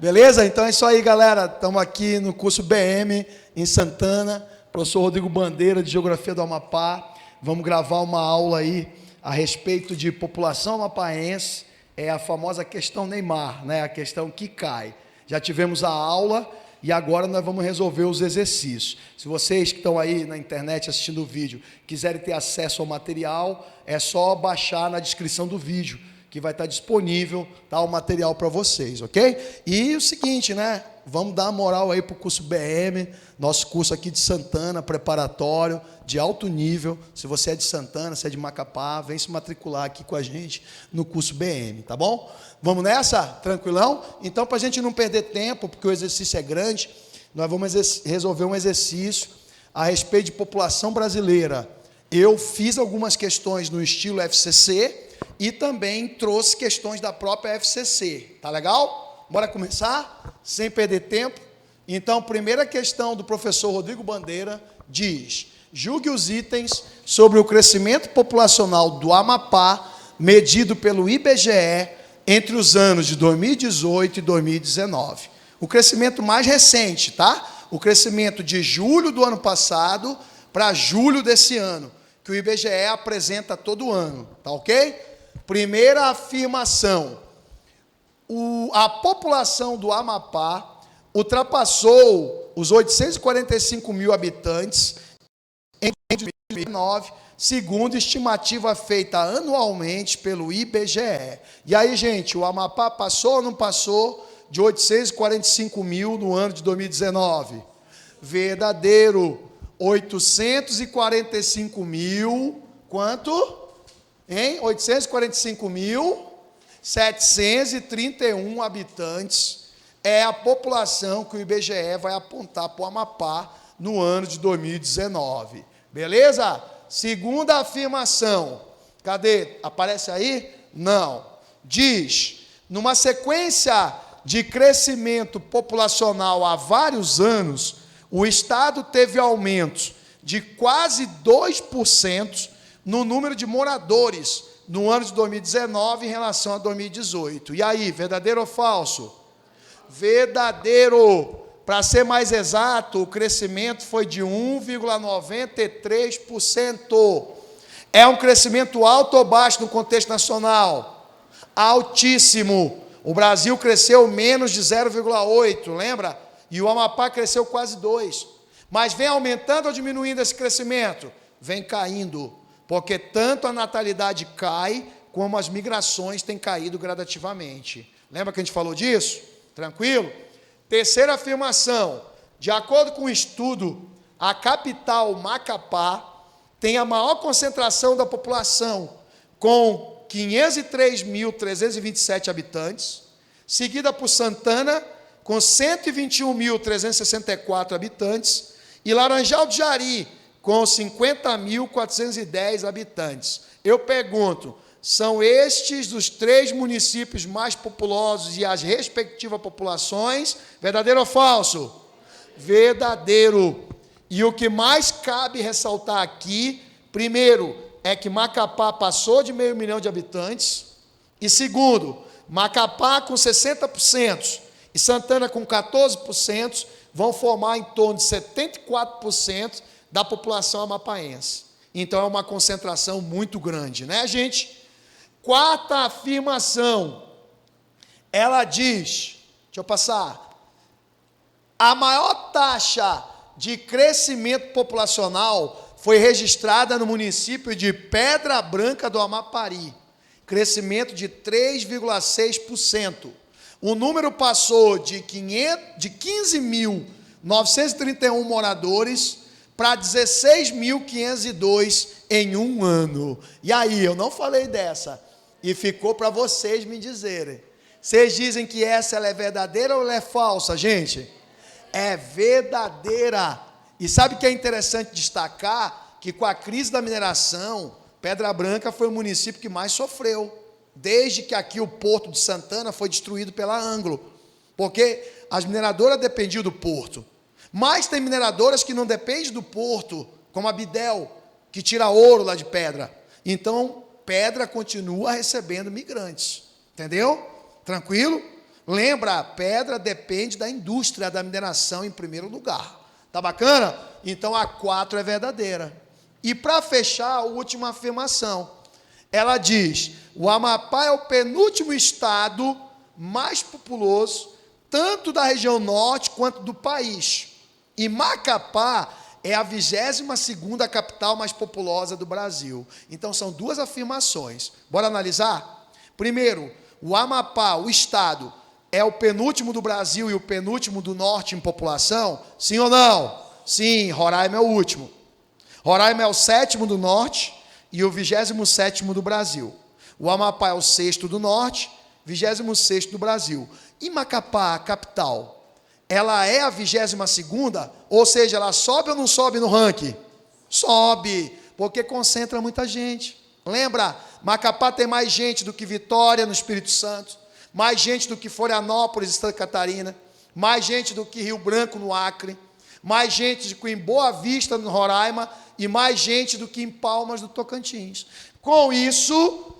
Beleza? Então é isso aí, galera. Estamos aqui no curso BM em Santana. Professor Rodrigo Bandeira, de Geografia do Amapá. Vamos gravar uma aula aí a respeito de população amapaense. É a famosa questão Neymar, né? A questão que cai. Já tivemos a aula e agora nós vamos resolver os exercícios. Se vocês que estão aí na internet assistindo o vídeo quiserem ter acesso ao material, é só baixar na descrição do vídeo, que vai estar disponível, tá, o material para vocês, ok? E o seguinte, né? Vamos dar uma moral aí para o curso BM, nosso curso aqui de Santana, preparatório, de alto nível. Se você é de Santana, se é de Macapá, vem se matricular aqui com a gente no curso BM, tá bom? Vamos nessa? Tranquilão? Então, para a gente não perder tempo, porque o exercício é grande, nós vamos resolver um exercício a respeito de população brasileira. Eu fiz algumas questões no estilo FCC, e também trouxe questões da própria FCC. Tá legal? Bora começar? Sem perder tempo. Então, primeira questão do professor Rodrigo Bandeira diz: julgue os itens sobre o crescimento populacional do Amapá, medido pelo IBGE, entre os anos de 2018 e 2019. O crescimento mais recente, tá? O crescimento de julho do ano passado para julho desse ano, que o IBGE apresenta todo ano. Tá ok? Primeira afirmação: a população do Amapá ultrapassou os 845 mil habitantes em 2009, segundo estimativa feita anualmente pelo IBGE. E aí, gente, o Amapá passou ou não passou de 845 mil no ano de 2019? Verdadeiro. 845 mil, quanto? Em 845.731 habitantes é a população que o IBGE vai apontar para o Amapá no ano de 2019. Beleza? Segunda afirmação. Cadê? Aparece aí? Não. Diz: numa sequência de crescimento populacional há vários anos, o Estado teve aumentos de quase 2% no número de moradores no ano de 2019 em relação a 2018. E aí, verdadeiro ou falso? Verdadeiro. Para ser mais exato, o crescimento foi de 1,93%. É um crescimento alto ou baixo no contexto nacional? Altíssimo. O Brasil cresceu menos de 0,8%, lembra? E o Amapá cresceu quase 2%. Mas vem aumentando ou diminuindo esse crescimento? Vem caindo. Porque tanto a natalidade cai, como as migrações têm caído gradativamente. Lembra que a gente falou disso? Tranquilo? Terceira afirmação: de acordo com o estudo, a capital, Macapá, tem a maior concentração da população, com 503.327 habitantes, seguida por Santana, com 121.364 habitantes, e Laranjal do Jari, com 50.410 habitantes. Eu pergunto: são estes os 3 municípios mais populosos e as respectivas populações? Verdadeiro ou falso? Verdadeiro. E o que mais cabe ressaltar aqui, primeiro, é que Macapá passou de 500 mil de habitantes, e segundo, Macapá com 60% e Santana com 14% vão formar em torno de 74% da população amapaense. Então, é uma concentração muito grande, né, gente? Quarta afirmação, ela diz, deixa eu passar, a maior taxa de crescimento populacional foi registrada no município de Pedra Branca do Amapari, crescimento de 3,6%. O número passou de 15.931 moradores para 16.502 em um ano. E aí, eu não falei dessa, e ficou para vocês me dizerem. Vocês dizem que essa ela é verdadeira ou ela é falsa, gente? É verdadeira. E sabe o que é interessante destacar? Que com a crise da mineração, Pedra Branca foi o município que mais sofreu, desde que aqui o Porto de Santana foi destruído pela Anglo, porque as mineradoras dependiam do porto. Mas tem mineradoras que não dependem do porto, como a Bidel, que tira ouro lá de Pedra. Então, Pedra continua recebendo migrantes. Entendeu? Tranquilo? Lembra, a pedra depende da indústria da mineração em primeiro lugar. Tá bacana? Então a 4 é verdadeira. E para fechar, a última afirmação. Ela diz: o Amapá é o penúltimo estado mais populoso, tanto da região norte quanto do país. E Macapá é a 22ª capital mais populosa do Brasil. Então são duas afirmações. Bora analisar? Primeiro, o Amapá, o estado, é o penúltimo do Brasil e o penúltimo do norte em população? Sim ou não? Sim, Roraima é o último. Roraima é o 7º do norte e o 27º do Brasil. O Amapá é o 6º do norte, 26º do Brasil. E Macapá, a capital, ela é a 22ª, ou seja, ela sobe ou não sobe no ranking? Sobe, porque concentra muita gente. Lembra, Macapá tem mais gente do que Vitória, no Espírito Santo, mais gente do que Florianópolis, Santa Catarina, mais gente do que Rio Branco, no Acre, mais gente do que em Boa Vista, no Roraima, e mais gente do que em Palmas, do Tocantins. Com isso,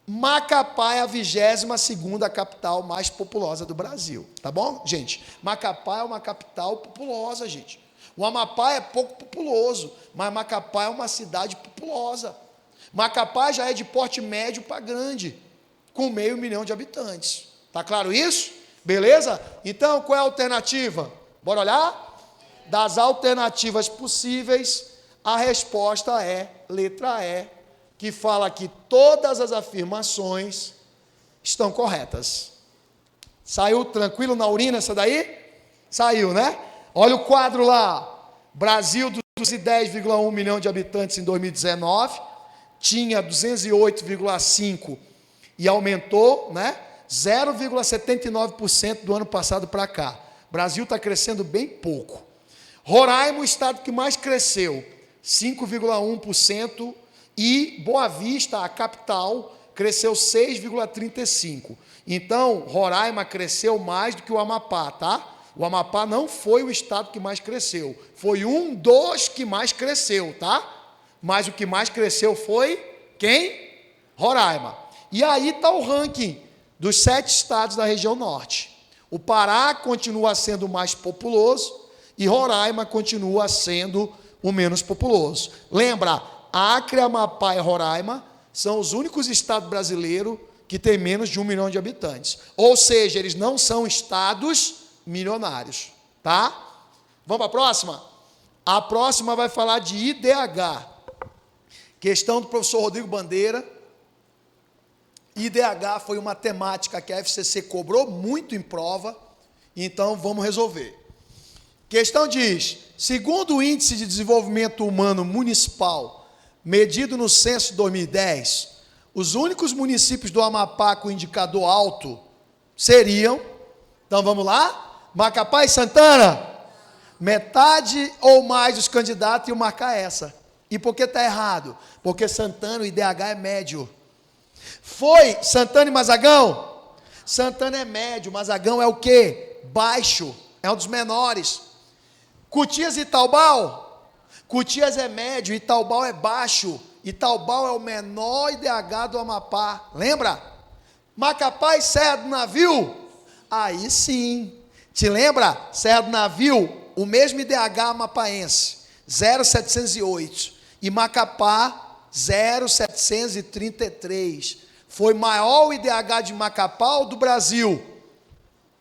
Macapá é a 22ª capital mais populosa do Brasil, tá bom, gente? Macapá é uma capital populosa, gente. O Amapá é pouco populoso, mas Macapá é uma cidade populosa. Macapá já é de porte médio para grande, com 500 mil de habitantes. Tá claro isso? Beleza? Então, qual é a alternativa? Bora olhar? Das alternativas possíveis, a resposta é letra E, que fala que todas as afirmações estão corretas. Saiu tranquilo na urina essa daí? Saiu, né? Olha o quadro lá. Brasil, 210,1 milhão de habitantes em 2019, tinha 208,5 e aumentou, né? 0,79% do ano passado para cá. Brasil está crescendo bem pouco. Roraima, o estado que mais cresceu, 5,1%, e Boa Vista, a capital, cresceu 6,35%. Então, Roraima cresceu mais do que o Amapá, tá? O Amapá não foi o estado que mais cresceu, foi um dos que mais cresceu, tá? Mas o que mais cresceu foi quem? Roraima. E aí está o ranking dos 7 estados da região norte. O Pará continua sendo o mais populoso e Roraima continua sendo o menos populoso. Lembra, Acre, Amapá e Roraima são os únicos estados brasileiros que têm menos de 1 milhão de habitantes. Ou seja, eles não são estados milionários, tá? Vamos para a próxima? A próxima vai falar de IDH. Questão do professor Rodrigo Bandeira. IDH foi uma temática que a FCC cobrou muito em prova, então vamos resolver. Questão diz: segundo o Índice de Desenvolvimento Humano Municipal, medido no censo de 2010, os únicos municípios do Amapá com indicador alto seriam, então vamos lá, Macapá e Santana? Metade ou mais dos candidatos iam marcar essa. E por que está errado? Porque Santana, o IDH é médio. Foi Santana e Mazagão? Santana é médio, Mazagão é o quê? Baixo, é um dos menores. Cutias e Itaubal? Cutias é médio, Itaubal é baixo. Itaubal é o menor IDH do Amapá. Lembra? Macapá e Serra do Navio? Aí sim. Te lembra? Serra do Navio, o mesmo IDH amapaense, 0,708. E Macapá, 0,733. Foi maior o IDH de Macapá ou do Brasil?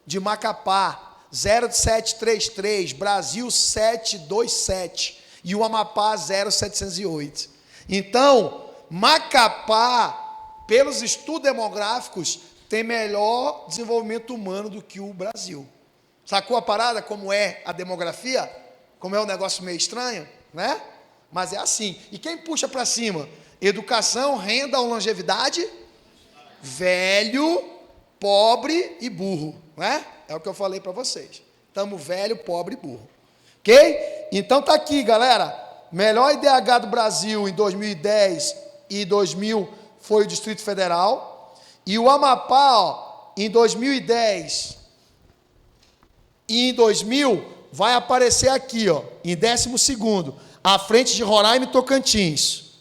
De Macapá. 0,733, Brasil 727 e o Amapá 0,708. Então, Macapá, pelos estudos demográficos, tem melhor desenvolvimento humano do que o Brasil. Sacou a parada, como é a demografia? Como é um negócio meio estranho, né? Mas é assim. E quem puxa para cima? Educação, renda ou longevidade? Velho, pobre e burro, né? É o que eu falei para vocês. Estamos velho, pobre e burro. Ok? Então tá aqui, galera. Melhor IDH do Brasil em 2010 e 2000 foi o Distrito Federal. E o Amapá, ó, em 2010 e em 2000, vai aparecer aqui, ó, em 12º, à frente de Roraima e Tocantins.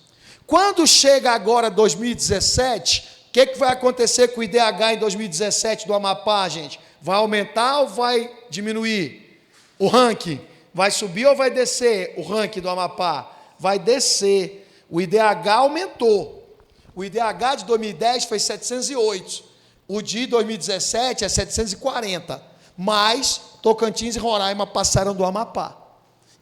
Quando chega agora 2017, o que vai acontecer com o IDH em 2017 do Amapá, gente? Vai aumentar ou vai diminuir? O ranking vai subir ou vai descer? O ranking do Amapá vai descer. O IDH aumentou. O IDH de 2010 foi 708. O de 2017 é 740. Mas Tocantins e Roraima passaram do Amapá.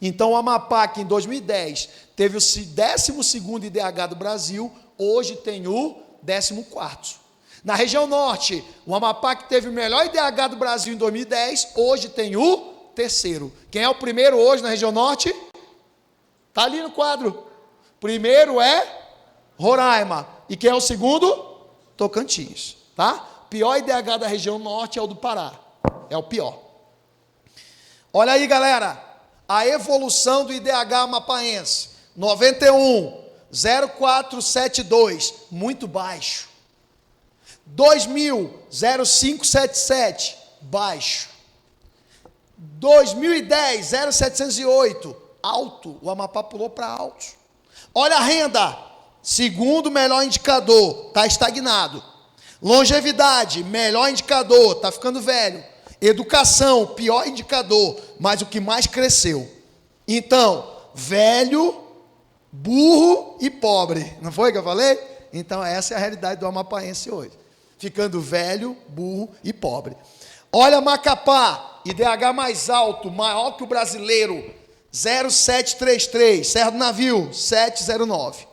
Então, o Amapá, que em 2010 teve o 12º IDH do Brasil, hoje tem o 14º. Na região norte, o Amapá, que teve o melhor IDH do Brasil em 2010, hoje tem o 3º. Quem é o primeiro hoje na região norte? Está ali no quadro. Primeiro é Roraima. E quem é o segundo? Tocantins. Tá? Pior IDH da região norte é o do Pará. É o pior. Olha aí, galera. A evolução do IDH amapaense. 91, 0472. Muito baixo. 2000, 0577. Baixo. 2010, 0708. Alto. O Amapá pulou para alto. Olha a renda. Segundo melhor indicador. Está estagnado. Longevidade. Melhor indicador. Está ficando velho. Educação, pior indicador, mas o que mais cresceu. Então, velho, burro e pobre. Não foi que eu falei? Então, essa é a realidade do amapaense hoje. Ficando velho, burro e pobre. Olha Macapá, IDH mais alto, maior que o brasileiro, 0733, Serra do Navio, 709.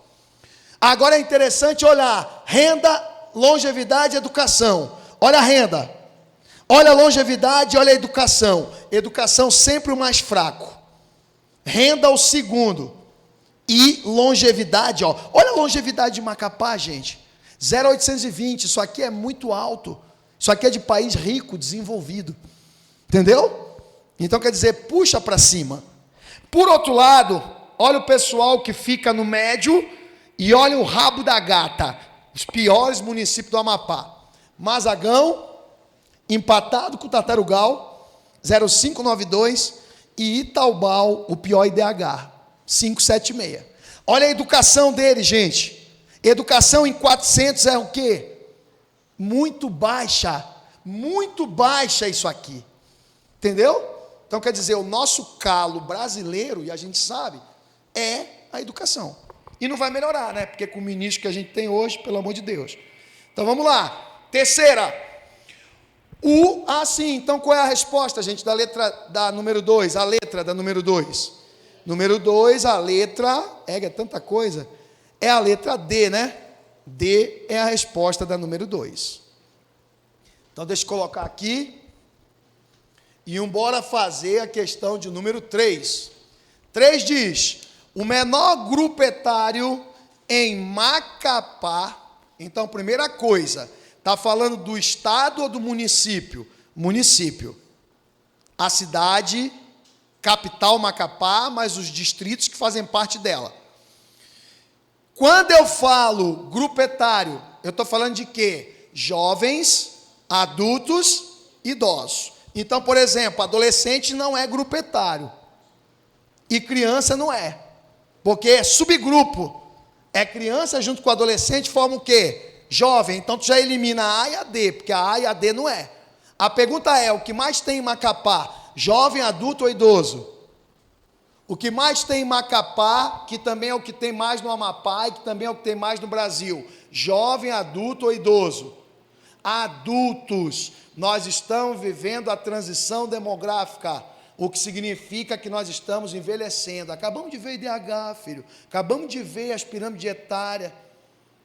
Agora é interessante olhar renda, longevidade e educação. Olha a renda. Olha a longevidade, olha a educação. Educação sempre o mais fraco. Renda o segundo. E longevidade, ó. Olha a longevidade de Macapá, gente. 0,820. Isso aqui é muito alto. Isso aqui é de país rico, desenvolvido. Entendeu? Então quer dizer, puxa para cima. Por outro lado, olha o pessoal que fica no médio e olha o rabo da gata. Os piores municípios do Amapá. Mazagão, empatado com o Tartarugal, 0592, e Itaubal, o pior IDH, 576. Olha a educação dele, gente. Educação em 400 é o quê? Muito baixa isso aqui. Entendeu? Então, quer dizer, o nosso calo brasileiro, e a gente sabe, é a educação. E não vai melhorar, né? Porque com o ministro que a gente tem hoje, pelo amor de Deus. Então, vamos lá. Terceira. Então qual é a resposta, gente, da letra da número 2? A letra da número 2. Número 2, a letra, é tanta coisa, é a letra D, né? D é a resposta da número 2. Então, deixa eu colocar aqui. E embora fazer a questão de número 3. 3 diz, o menor grupo etário em Macapá. Então, primeira coisa, está falando do estado ou do município? Município. A cidade, capital Macapá, mas os distritos que fazem parte dela. Quando eu falo grupo etário, eu estou falando de quê? Jovens, adultos, idosos. Então, por exemplo, adolescente não é grupo etário. E criança não é. Porque é subgrupo. É criança junto com adolescente, forma o quê? Jovem, então tu já elimina a A e a D, porque a A e a D não é. A pergunta é, o que mais tem em Macapá? Jovem, adulto ou idoso? O que mais tem em Macapá, que também é o que tem mais no Amapá e que também é o que tem mais no Brasil? Jovem, adulto ou idoso? Adultos. Nós estamos vivendo a transição demográfica, o que significa que nós estamos envelhecendo. Acabamos de ver IDH, filho. Acabamos de ver as pirâmides etárias.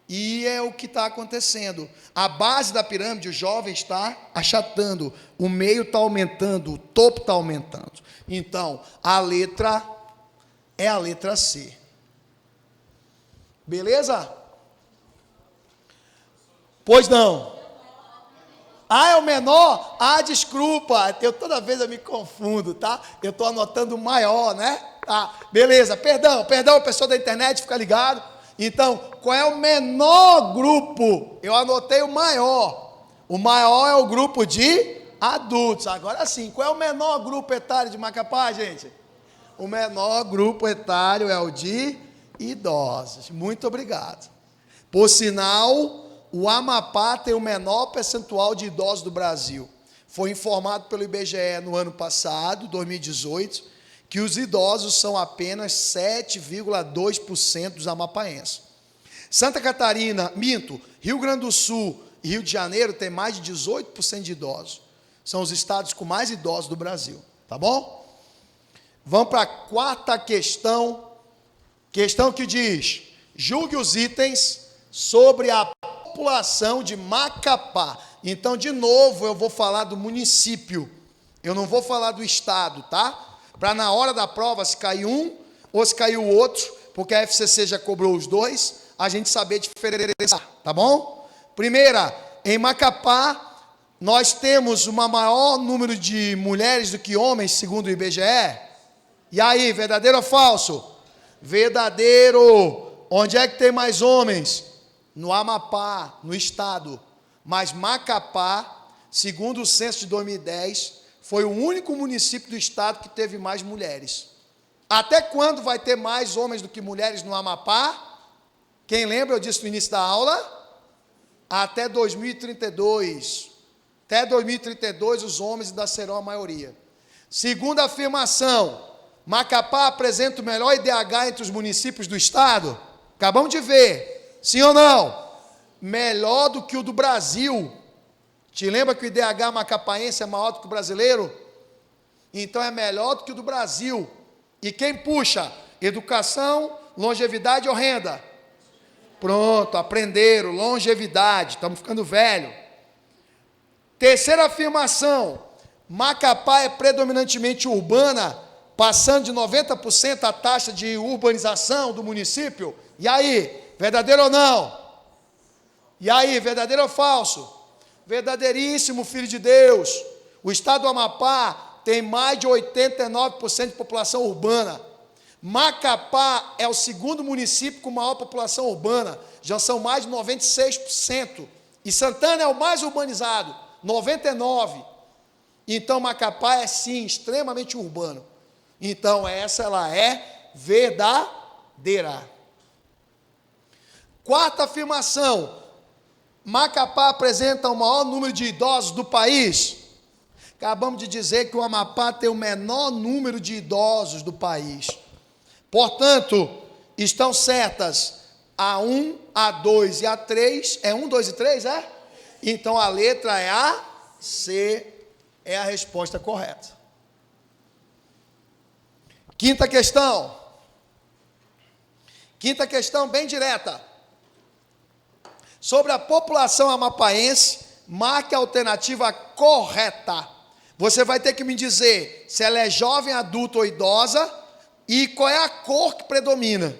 E é o que está acontecendo. A base da pirâmide, o jovem está achatando, o meio está aumentando, o topo está aumentando. Então, a letra é a letra C. Beleza? Pois não. Ah, é o menor? Ah, desculpa, toda vez eu me confundo, tá? Eu estou anotando o maior, né? Tá, beleza, perdão, pessoal da internet, fica ligado. Então, qual é o menor grupo? Eu anotei o maior. O maior é o grupo de adultos. Agora sim, qual é o menor grupo etário de Macapá, gente? O menor grupo etário é o de idosos. Muito obrigado. Por sinal, o Amapá tem o menor percentual de idosos do Brasil. Foi informado pelo IBGE no ano passado, 2018, que os idosos são apenas 7,2% dos amapaenses. Santa Catarina, Rio Grande do Sul e Rio de Janeiro tem mais de 18% de idosos. São os estados com mais idosos do Brasil, tá bom? Vamos para a quarta questão. Questão que diz: julgue os itens sobre a população de Macapá. Então, de novo, eu vou falar do município. Eu não vou falar do estado, tá? Para na hora da prova, se caiu um ou se caiu o outro, porque a FCC já cobrou os dois, a gente saber diferenciar, tá bom? Primeira, em Macapá, nós temos o maior número de mulheres do que homens, segundo o IBGE. E aí, verdadeiro ou falso? Verdadeiro. Onde é que tem mais homens? No Amapá, no estado. Mas Macapá, segundo o censo de 2010, foi o único município do estado que teve mais mulheres. Até quando vai ter mais homens do que mulheres no Amapá? Quem lembra, eu disse no início da aula? Até 2032. Até 2032, os homens ainda serão a maioria. Segunda afirmação, Macapá apresenta o melhor IDH entre os municípios do estado? Acabamos de ver. Sim ou não? Melhor do que o do Brasil. Te lembra que o IDH macapaense é maior do que o brasileiro? Então é melhor do que o do Brasil. E quem puxa? Educação, longevidade ou renda? Pronto, aprenderam, longevidade, estamos ficando velho. Terceira afirmação, Macapá é predominantemente urbana, passando de 90% a taxa de urbanização do município. E aí, verdadeiro ou não? E aí, verdadeiro ou falso? Verdadeiríssimo, filho de Deus. O estado do Amapá tem mais de 89% de população urbana. Macapá é o segundo município com maior população urbana, já são mais de 96%. E Santana é o mais urbanizado, 99%. Então Macapá é sim extremamente urbano. Então essa ela é verdadeira. Quarta afirmação, Macapá apresenta o maior número de idosos do país. Acabamos de dizer que o Amapá tem o menor número de idosos do país. Portanto, estão certas a 1, a 2 e a 3. É 1, 2 e 3, é? Então a letra é a C, é a resposta correta. Quinta questão. Quinta questão bem direta. Sobre a população amapaense, marque a alternativa correta. Você vai ter que me dizer se ela é jovem, adulta ou idosa e qual é a cor que predomina.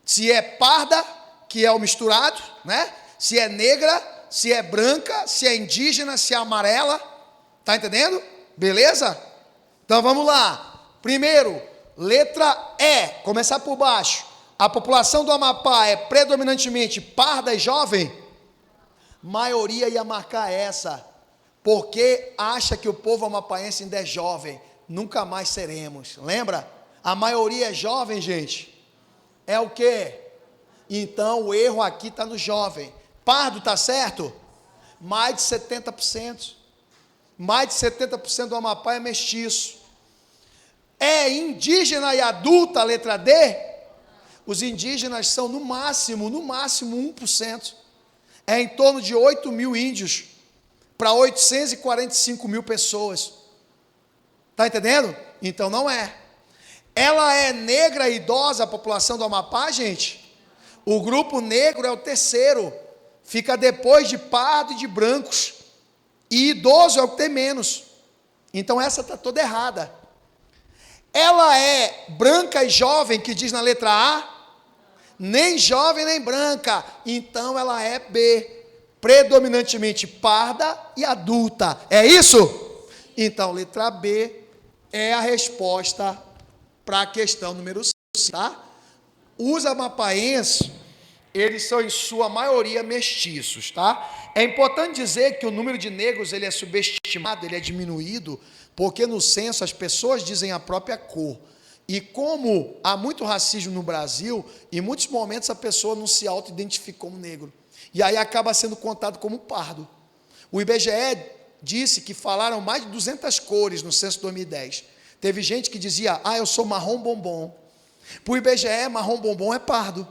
Se é parda, que é o misturado, né? Se é negra, se é branca, se é indígena, se é amarela. Tá entendendo? Beleza? Então vamos lá. Primeiro, letra E, começar por baixo. A população do Amapá é predominantemente parda e jovem? Maioria ia marcar essa, porque acha que o povo amapaense ainda é jovem. Nunca mais seremos. Lembra? A maioria é jovem, gente. É o quê? Então o erro aqui está no jovem. Pardo está certo? Mais de 70%. Mais de 70% do Amapá é mestiço. É indígena e adulta, letra D? Os indígenas são no máximo 1%. É em torno de 8 mil índios para 845 mil pessoas. Está entendendo? Então não é. Ela é negra e idosa, a população do Amapá, gente? O grupo negro é o terceiro. Fica depois de pardo e de brancos. E idoso é o que tem menos. Então essa está toda errada. Ela é branca e jovem, que diz na letra A? Nem jovem nem branca. Então ela é B. Predominantemente parda e adulta. É isso? Então, letra B é a resposta para a questão número 5, tá? Os amapaenses, eles são em sua maioria mestiços, tá? É importante dizer que o número de negros, ele é subestimado, ele é diminuído, porque no censo as pessoas dizem a própria cor. E como há muito racismo no Brasil, em muitos momentos a pessoa não se auto-identifica como negro. E aí acaba sendo contado como pardo. O IBGE disse que falaram mais de 200 cores no censo 2010. Teve gente que dizia, eu sou marrom bombom. Para o IBGE, marrom bombom é pardo,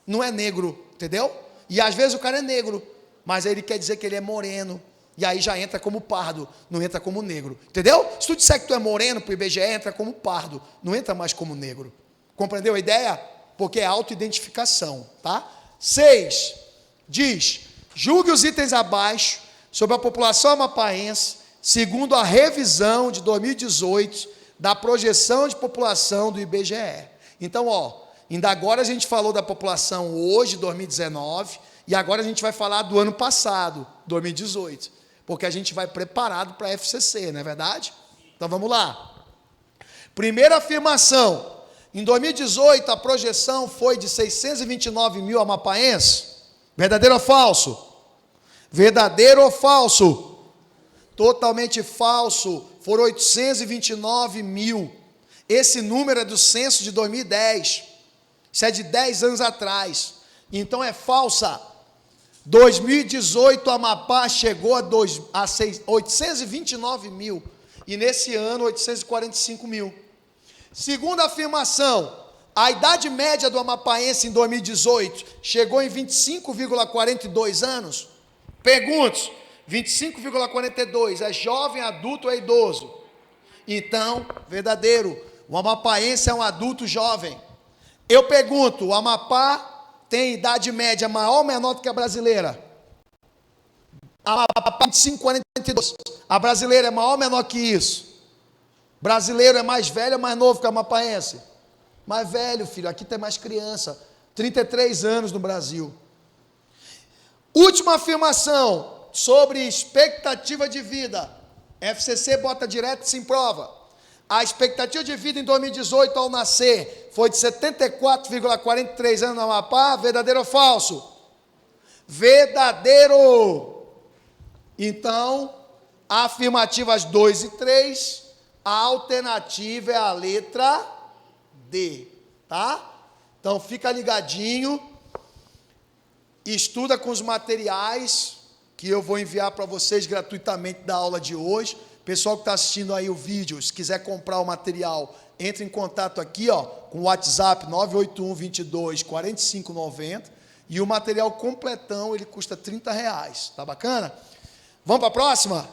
não é negro, entendeu? E às vezes o cara é negro, mas aí ele quer dizer que ele é moreno, e aí já entra como pardo, não entra como negro, entendeu? Se tu disser que tu é moreno, para o IBGE entra como pardo, não entra mais como negro. Compreendeu a ideia? Porque é autoidentificação, tá? 6, diz, julgue os itens abaixo sobre a população amapaense, segundo a revisão de 2018 da projeção de população do IBGE. Então, ainda agora a gente falou da população hoje, 2019, e agora a gente vai falar do ano passado, 2018, porque a gente vai preparado para a FCC, não é verdade? Então, vamos lá. Primeira afirmação, em 2018 a projeção foi de 629 mil amapaenses, verdadeiro ou falso? Verdadeiro ou falso? Totalmente falso, foram 829 mil. Esse número é do censo de 2010, isso é de 10 anos atrás, então é falsa. 2018 o Amapá chegou a 829 mil, e nesse ano 845 mil. Segunda afirmação, a idade média do amapaense em 2018 chegou em 25,42 anos. Pergunto, 25,42 é jovem, adulto ou é idoso? Então, verdadeiro, o amapaense é um adulto jovem. Eu pergunto, o Amapá tem idade média maior ou menor do que a brasileira? A Amapá 25,42. A brasileira é maior ou menor que isso? Brasileiro é mais velho ou mais novo que o amapaense? Mais velho, filho, aqui tem mais criança. 33 anos no Brasil. Última afirmação sobre expectativa de vida. FCC bota direto e sem prova. A expectativa de vida em 2018 ao nascer foi de 74,43 anos no Amapá, verdadeiro ou falso? Verdadeiro. Então, afirmativas 2 e 3, a alternativa é a letra D, tá? Então, fica ligadinho, estuda com os materiais que eu vou enviar para vocês gratuitamente da aula de hoje. Pessoal que está assistindo aí o vídeo, se quiser comprar o material, entre em contato aqui, com o WhatsApp 981 22 45 90, e o material completão, ele custa R$30, tá bacana? Vamos para a próxima?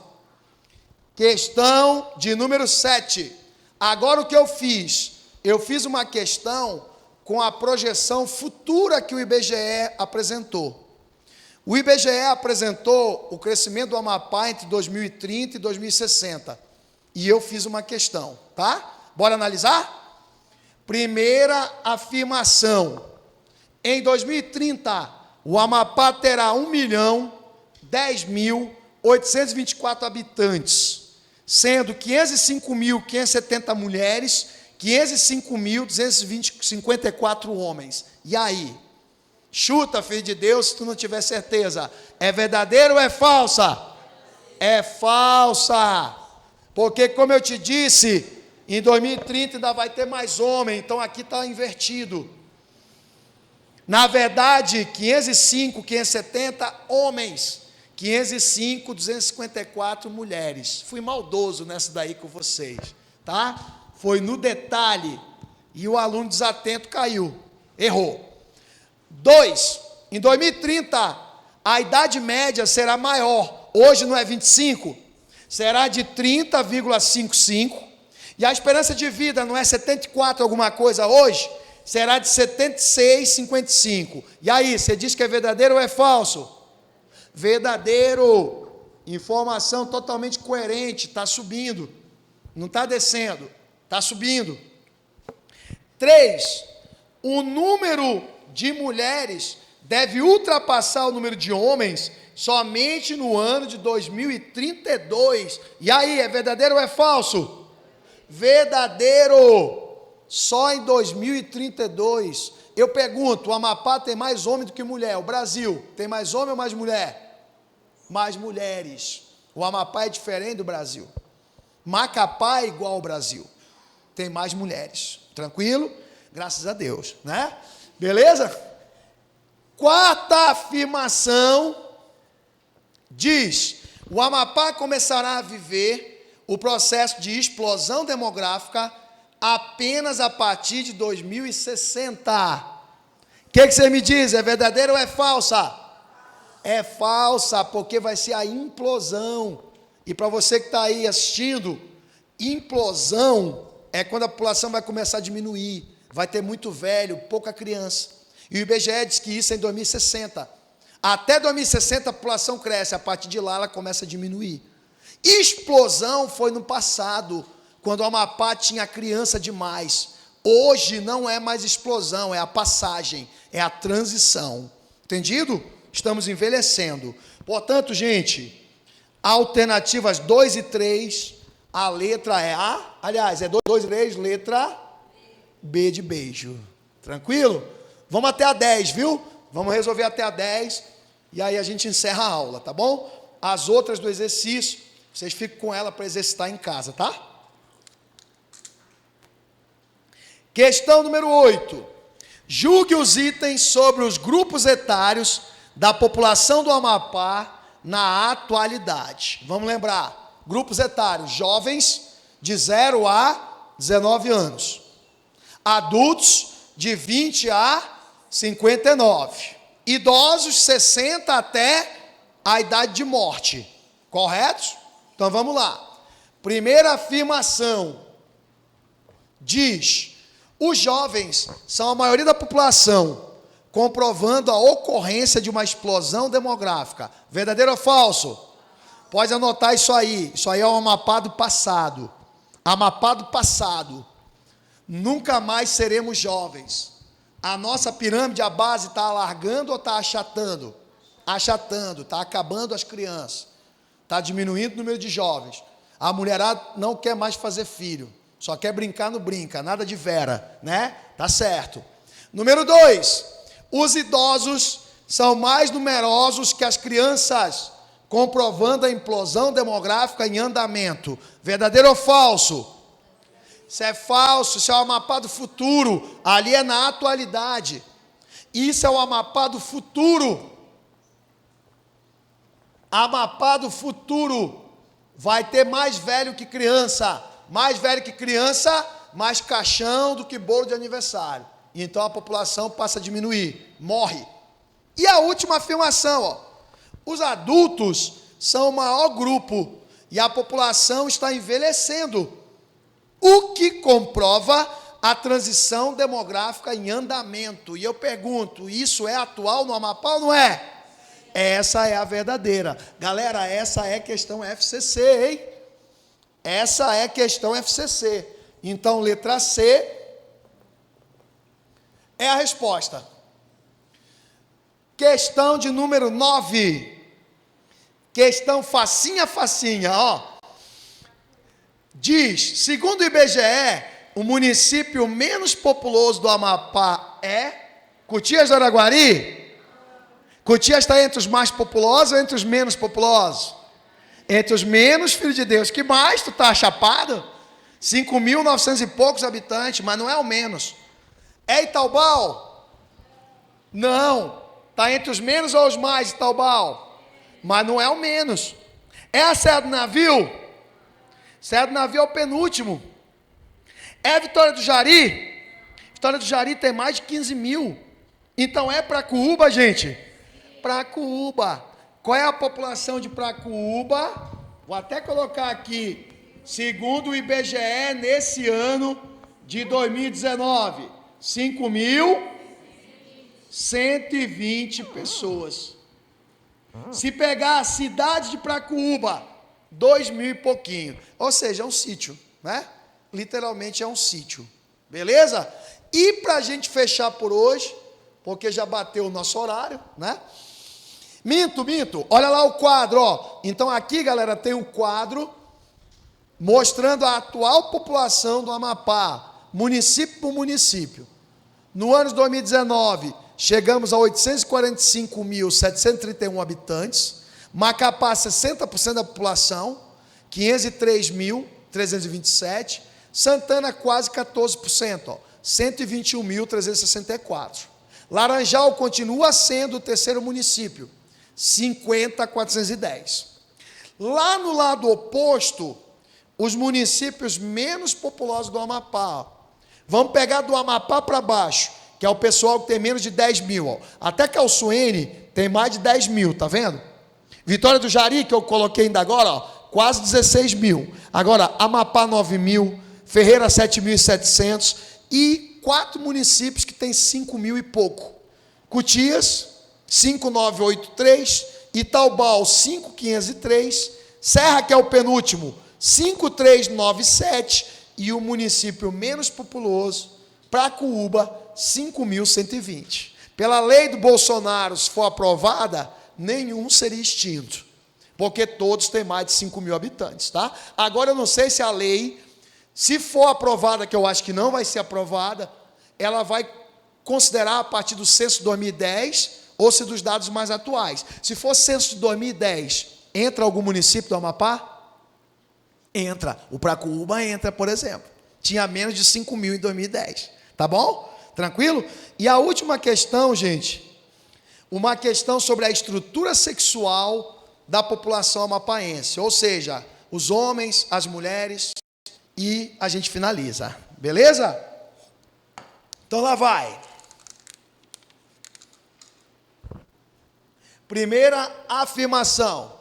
Questão de número 7. Agora o que eu fiz? Eu fiz uma questão com a projeção futura que o IBGE apresentou. O IBGE apresentou o crescimento do Amapá entre 2030 e 2060. E eu fiz uma questão, tá? Bora analisar? Primeira afirmação. Em 2030, o Amapá terá 1.010.824 habitantes, sendo 505.570 mulheres, 505.254 homens. E aí? Chuta, filho de Deus, se tu não tiver certeza. É verdadeiro ou é falsa? É falsa. Porque, como eu te disse, em 2030 ainda vai ter mais homem, então aqui está invertido. Na verdade, 505, 570 homens, 505, 254 mulheres. Fui maldoso nessa daí com vocês, tá? Foi no detalhe, e o aluno desatento caiu, errou. 2, em 2030, a idade média será maior, hoje não é 25, será de 30,55, e a esperança de vida não é 74 alguma coisa hoje, será de 76,55. E aí, você diz que é verdadeiro ou é falso? Verdadeiro. Informação totalmente coerente, está subindo, não está descendo, está subindo. 3, o número de mulheres deve ultrapassar o número de homens somente no ano de 2032. E aí, é verdadeiro ou é falso? Verdadeiro. Só em 2032. Eu pergunto, o Amapá tem mais homem do que mulher? O Brasil tem mais homem ou mais mulher? Mais mulheres. O Amapá é diferente do Brasil. Macapá é igual ao Brasil. Tem mais mulheres. Tranquilo? Graças a Deus, né? Beleza? Quarta afirmação diz: O Amapá começará a viver o processo de explosão demográfica apenas a partir de 2060. O que você me diz? É verdadeira ou é falsa? É falsa, porque vai ser a implosão. E para você que está aí assistindo, implosão é quando a população vai começar a diminuir, vai ter muito velho, pouca criança. E o IBGE diz que isso é em 2060. Até 2060 a população cresce, a partir de lá ela começa a diminuir. Explosão foi no passado, quando o Amapá tinha criança demais. Hoje não é mais explosão, é a passagem, é a transição. Entendido? Estamos envelhecendo. Portanto, gente, alternativas 2 e 3, a letra é A, aliás, é 2 e 3, letra B de beijo. Tranquilo? Vamos até a 10, viu? Vamos resolver até a 10 e aí a gente encerra a aula, tá bom? As outras do exercício, vocês ficam com ela para exercitar em casa, tá? Questão número 8. Julgue os itens sobre os grupos etários da população do Amapá na atualidade. Vamos lembrar, grupos etários, jovens de 0 a 19 anos, adultos de 20 a 59, idosos 60 até a idade de morte, correto? Então vamos lá. Primeira afirmação diz: os jovens são a maioria da população, comprovando a ocorrência de uma explosão demográfica. Verdadeiro ou falso? Pode anotar isso aí é um Amapá do passado. Amapá do passado. Nunca mais seremos jovens. A nossa pirâmide, a base, está alargando ou está achatando? Achatando, está acabando as crianças. Está diminuindo o número de jovens. A mulherada não quer mais fazer filho. Só quer brincar no brinca, nada de vera, né? Tá certo. Número 2, os idosos são mais numerosos que as crianças, comprovando a implosão demográfica em andamento. Verdadeiro ou falso? Isso é falso, isso é o Amapá do futuro, ali é na atualidade. Isso é o Amapá do futuro. Amapá do futuro vai ter mais velho que criança. Mais velho que criança, mais caixão do que bolo de aniversário. Então a população passa a diminuir, morre. E a última afirmação, ó, os adultos são o maior grupo e a população está envelhecendo, o que comprova a transição demográfica em andamento. E eu pergunto, isso é atual no Amapá ou não é? Essa é a verdadeira. Galera, essa é questão FCC, hein? Essa é questão FCC. Então, letra C é a resposta. Questão de número 9. Questão facinha, facinha, ó. Diz, segundo o IBGE, o município menos populoso do Amapá é Cutias do Araguari? Cutias está entre os mais populosos ou entre os menos populosos? Entre os menos, filho de Deus. Que mais? Tu está chapado? 5.900 e poucos habitantes, mas não é o menos. É Itaubal? Não. Está entre os menos ou os mais, Itaubal? Mas não é o menos. É a Serra do Navio? Serra do Navio é o penúltimo. É Vitória do Jari? Vitória do Jari tem mais de 15 mil. Então é Pracuúba, gente? Pracuúba. Qual é a população de Pracuúba? Vou até colocar aqui. Segundo o IBGE, nesse ano de 2019, 5.120 pessoas. Se pegar a cidade de Pracuúba, 2.000 e pouquinho. Ou seja, é um sítio, né? Literalmente é um sítio. Beleza? E para a gente fechar por hoje, porque já bateu o nosso horário, né? Minto. Olha lá o quadro, ó. Então aqui, galera, tem um quadro mostrando a atual população do Amapá, município por município. No ano de 2019, chegamos a 845.731 habitantes. Macapá, 60% da população, 503.327. Santana, quase 14%, ó, 121.364. Laranjal continua sendo o terceiro município, 50.410. Lá no lado oposto, os municípios menos populosos do Amapá. Ó. Vamos pegar do Amapá para baixo, que é o pessoal que tem menos de 10 mil. Ó. Até Calçoene tem mais de 10 mil, tá vendo? Vitória do Jari, que eu coloquei ainda agora, ó, quase 16 mil. Agora, Amapá 9 mil, Ferreira 7.700 e 4 municípios que tem 5 mil e pouco. Cutias, 5.983, Itaubal, 5.503, Serra, que é o penúltimo, 5.397 e o município menos populoso, Pracuúba, 5.120. Pela lei do Bolsonaro, se for aprovada, nenhum seria extinto, porque todos têm mais de 5 mil habitantes, tá? Agora, eu não sei se a lei, se for aprovada, que eu acho que não vai ser aprovada, ela vai considerar a partir do censo de 2010 ou se dos dados mais atuais. Se for censo de 2010, entra algum município do Amapá? Entra. O Pracuúba entra, por exemplo. Tinha menos de 5 mil em 2010. Tá bom? Tranquilo? E a última questão, gente, uma questão sobre a estrutura sexual da população amapaense, ou seja, os homens, as mulheres, e a gente finaliza. Beleza? Então lá vai. Primeira afirmação.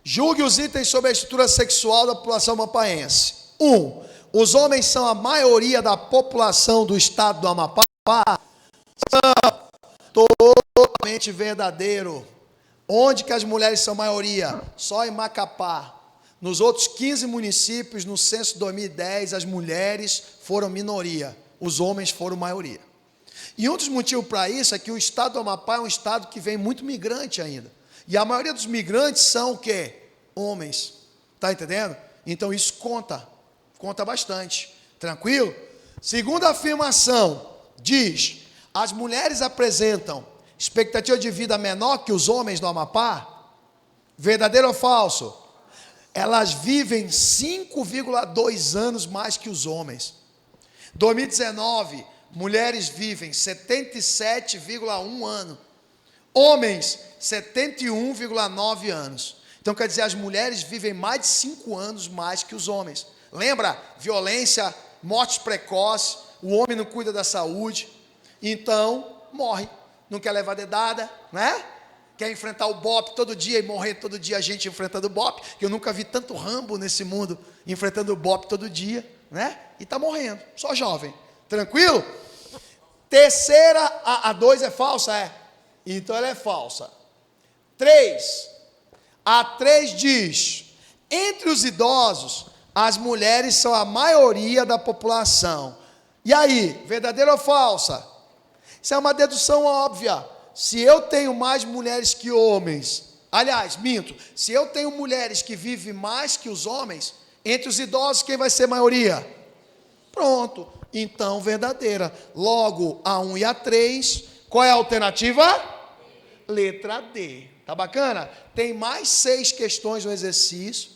Julgue os itens sobre a estrutura sexual da população amapaense. 1. Os homens são a maioria da população do estado do Amapá? São. Totalmente verdadeiro. Onde que as mulheres são maioria? Só em Macapá. Nos outros 15 municípios, no censo de 2010, as mulheres foram minoria. Os homens foram maioria. E um dos motivos para isso é que o estado do Amapá é um estado que vem muito migrante ainda. E a maioria dos migrantes são o quê? Homens. Está entendendo? Então isso conta bastante. Tranquilo? Segunda afirmação, diz, as mulheres apresentam expectativa de vida menor que os homens no Amapá? Verdadeiro ou falso? Elas vivem 5,2 anos mais que os homens. 2019, mulheres vivem 77,1 anos. Homens, 71,9 anos. Então, quer dizer, as mulheres vivem mais de 5 anos mais que os homens. Lembra? Violência, mortes precoces, o homem não cuida da saúde, então morre. Não quer levar dedada, né? Quer enfrentar o BOPE todo dia e morrer todo dia a gente enfrentando o BOPE, que eu nunca vi tanto Rambo nesse mundo, enfrentando o BOPE todo dia, né? E está morrendo, só jovem. Tranquilo? Terceira, a 2 é falsa, é? Então ela é falsa. 3, a 3 diz, entre os idosos, as mulheres são a maioria da população. E aí, verdadeira ou falsa? Isso é uma dedução óbvia. Se eu tenho mais mulheres que homens, aliás, minto, se eu tenho mulheres que vivem mais que os homens, entre os idosos, quem vai ser maioria? Pronto, então verdadeira. Logo, a 1 e a 3, qual é a alternativa? Letra D. Tá bacana? Tem mais 6 questões no exercício,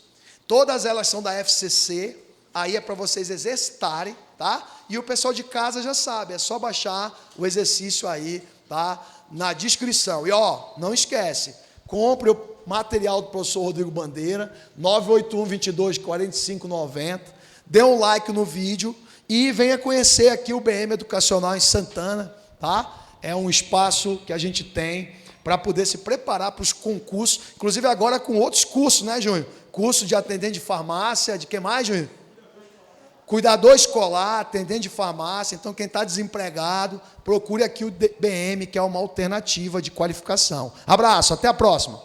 todas elas são da FCC, aí é para vocês exercitarem, tá? E o pessoal de casa já sabe, é só baixar o exercício aí, tá? Na descrição. E ó, não esquece, compre o material do professor Rodrigo Bandeira, 981-22-4590, dê um like no vídeo e venha conhecer aqui o BM Educacional em Santana, tá? É um espaço que a gente tem para poder se preparar para os concursos, inclusive agora com outros cursos, né, Júnior? Curso de atendente de farmácia, de que mais, Júnior? Cuidador escolar, atendente de farmácia. Então, quem está desempregado, procure aqui o BM, que é uma alternativa de qualificação. Abraço, até a próxima.